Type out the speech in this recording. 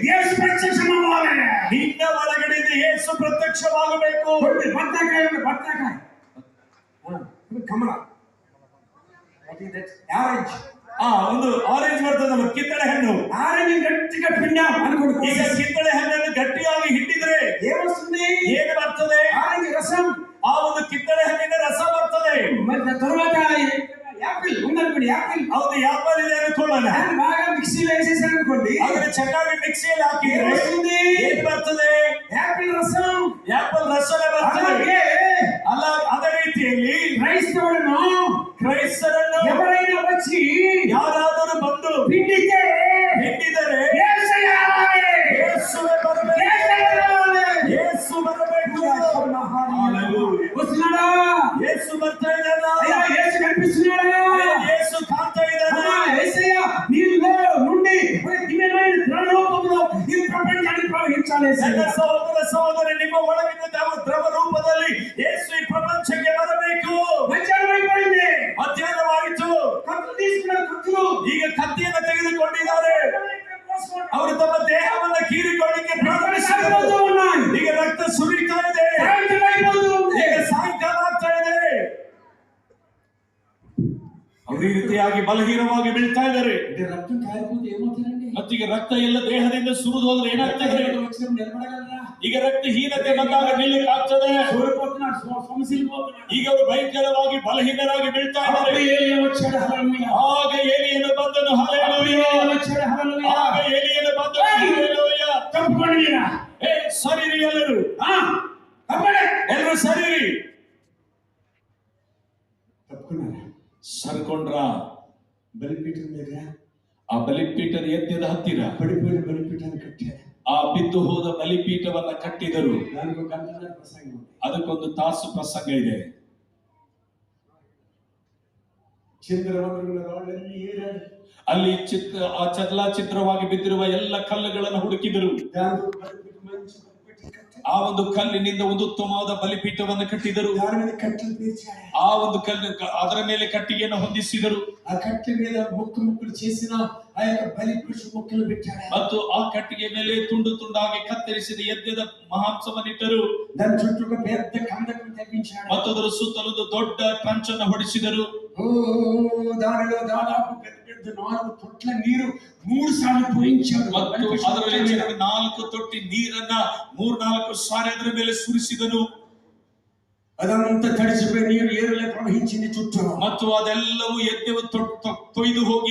ಯೇಸು ಪ್ರತ್ಯಕ್ಷವಾಗಲಿ. ನಿನ್ನ ಒಳಗಡೆಯಿಂದ ಯೇಸು ಪ್ರತ್ಯಕ್ಷವಾಗಬೇಕು. ಬತ್ತಾಕಾಯಿ ಕಮಲ ಆರೆಂಜ್. ಒಂದು ಆರೆಂಜ್ ಬರ್ತದಲ್ಲ, ಕಿತ್ತಳೆ ಹಣ್ಣು. ಆರೆಂಜ್ ಗಟ್ಟಿಗೆ ಪಿಂಡ ಅನ್ಕೊಂಡು ಈಗ ಕಿತ್ತಳೆ ಹಣ್ಣನ್ನು ಗಟ್ಟಿಯಾಗಿ ಹಿಂಡಿದ್ರೆ ಏನಿಸ್ತದೆ? ಏನು ಬರ್ತದೆ? ಆರೆಂಜ್ ರಸಂ. ಆ ಒಂದು ಕಿತ್ತಳೆ ಹಣ್ಣಿನ ರಸ ಬರ್ತದೆ. ಮತ್ತೆ ತರುవాత ಆಪಲ್ ಒಂದನ್ಕೊಡಿ. ಆಪಲ್ ಹೌದು, ಆಪಲ್ ಇದೆ ಅನ್ಕೊಳ್ಳೋಣ. ಬಾಗ ಮಿಕ್ಸಿಲಿ ಬೇಯಿಸಿ ಅನ್ಕೊಂಡು ಅದನ್ನ ಚೆನ್ನಾಗಿ ಮಿಕ್ಸಿಯಲ್ಲಿ ಹಾಕಿದ್ರೆ ಏನು ಬರ್ತದೆ? ಆಪಲ್ ರಸಂ. ಆಪಲ್ ರಸನೇ ಬರ್ತದೆ. ಅಲ್ಲ, ಅದೇ ರೀತಿಯಲ್ಲಿ ಕ್ರೈಸ್ತರನ್ನು ఎవరైనా వచ్చి ಯಾರಾದರೂ ಬಂದು ಹಿಂಡಿದರೆ ಯೇಸುವೇ ಬರಬೇಕು. ಯೇಸು ಬರಬೇಕು. వస్తున్నాడా? ಯೇಸು ಬರ್ತಾ ಇದ್ದಾನ. అయ్యా యేసు కనిపిస్తున్నాడా? ಯೇసు ಕಾಣ್ತಾ ಇದ್ದಾನೆ. యేసయ్య నీలో నుండి ఒక దివ్యమైన ద్రవరూపంలో ఈ ప్రపంచానికి ప్రవహించాలి. ನನ್ನ ಸಹೋದರ ಸಹೋದರಿ, ನಿಮ್ಮ ಒಳಗಿನ ದ್ರವ ರೂಪದಲ್ಲಿ ಯೇಸು ಈ ಪ್ರಪಂಚಕ್ಕೆ ಬರಬೇಕು. ಮಧ್ಯಾಹ್ನವಾಯಿತು. ಮಧ್ಯಾಹ್ನವಾಯಿತು. ಕತ್ತು తీసుకున్నారు. ಕತ್ತು ಈಗ ಕತ್ತಿಯನ್ನು ತೆಗೆದುಕೊಂಡಿದ್ದಾರೆ. ಅವರು ತಮ್ಮ ದೇಹವನ್ನು ಕೀರಿಕೊಳ್ಳಿಕ್ಕೆ ಪ್ರಾರಂಭಿಸಿದರು. ಈಗ ರಕ್ತ ಸುರಿತಾ ಇದೆ. ಈಗ ಸಾಯಂಕಾಲ ಆಗ್ತಾ ಇದೆ. ಅವರು ಈ ರೀತಿಯಾಗಿ ಬಲಹೀನವಾಗಿ ಬೀಳ್ತಾ ಇದ್ದಾರೆ. రక్తం కారిపోతే ఏమవుతారండి? ಮತ್ತೀಗ ರಕ್ತ ಎಲ್ಲ ದೇಹದಿಂದ ಸುರಿದು ಹೋದ್ರೆ ಏನಾಗ್ತದೆ? ಈಗ ರಕ್ತಹೀನತೆ ಬಂದಾಗ ನಿಲ್ಲಕ್ಕೆ ಆಗ್ತದೆ. ಈಗ ಅವರು ಭಯಂಕರವಾಗಿ ಬಲಹೀನರಾಗಿ ಬೀಳ್ತಾ ಇದ್ದಾರೆ. ಆಗ ಏಲಿಯನು ಬಂದನು. ಹಲ್ಲೆಲೂಯಾ. ಆಗ ಏಲಿಯನು ಬಂದನು. ಹಲ್ಲೆಲೂಯಾ. ತಪ್ಪಿಕೊಂಡಿದ್ದೀರಾ? ಸರಿರಿ ಎಲ್ಲರೂ. ಎಲ್ಲರೂ ಸರಿರಿ. ಸರ್ಕೊಂಡ್ರ ಬಲಿಪೀಠದ ಮೇಲೆ ಆ ಬಲಿಪೀಠದ ಎತ್ತದ ಹತ್ತಿರ ಬಲಿಪೀಠನ ಕಟ್ಟಾರೆ. ಆ ಬಿದ್ದು ಹೋದ ಬಲಿಪೀಠವನ್ನ ಕಟ್ಟಿದರು. ಪ್ರಸಂಗ, ಅದಕ್ಕೊಂದು ತಾಸು ಪ್ರಸಂಗ ಇದೆ. ಅಲ್ಲಿ ಆ ಚಿತ್ರವಾಗಿ ಬಿದ್ದಿರುವ ಎಲ್ಲ ಕಲ್ಲುಗಳನ್ನು ಹುಡುಕಿದರು. ಆ ಒಂದು ಕಲ್ಲಿನಿಂದ ಒಂದು ಉತ್ತಮವಾದ ಬಲಿಪೀಠವನ್ನು ಕಟ್ಟಿದರು. ಆ ಒಂದು ಕಲ್ಲು, ಅದರ ಮೇಲೆ ಕಟ್ಟಿಗೆಯನ್ನು ಹೊಂದಿಸಿದರು. ಆ ಕಟ್ಟಿಗೆ ಮೇಲೆ ಮುಕ್ಕಲು చేసిన ಆ ಬಲಿಪೀಠ ಮುಕ್ಕಲು ಬಿಟ್ಟಾರೆ. ಮತ್ತು ಆ ಕಟ್ಟಿಗೆ ಮೇಲೆ ತುಂಡು ತುಂಡಾಗಿ ಕತ್ತರಿಸಿದ ಯಜ್ಞದ ಮಾಂಸವನ್ನಿಟ್ಟರು. దాని చుట్టూ ఒక పెద్ద కందకం తగ్గించాడు. ಮತ್ತು ಅದರ ಸುತ್ತಲೂ ದೊಡ್ಡ ಕಂಚನ್ನು ಹೊಡಿಸಿದರು. దానిలో దాదాపు పెద్ద 4 ತೊಟ್ಲ ನೀರು 3 ಸಾರಿ ಪೋయించాడు. ಮತ್ತು ಅದರಲ್ಲಿ 4 ತೊಟ್ಟಿ ನೀರನ್ನ 3-4 ಸಾರಿ ಅದರ ಮೇಲೆ ಸುರಿಸಿದನು. ಅದಂತ ತಡಿಸಿపోయి ನೀರು ಏರಲೇ ಪ್ರವಹಿಸಿದ చుట్టూ. ಮತ್ತು ಅದೆಲ್ಲವೂ ಯಜ್ಞವು ತೊಯ್ದು ಹೋಗಿ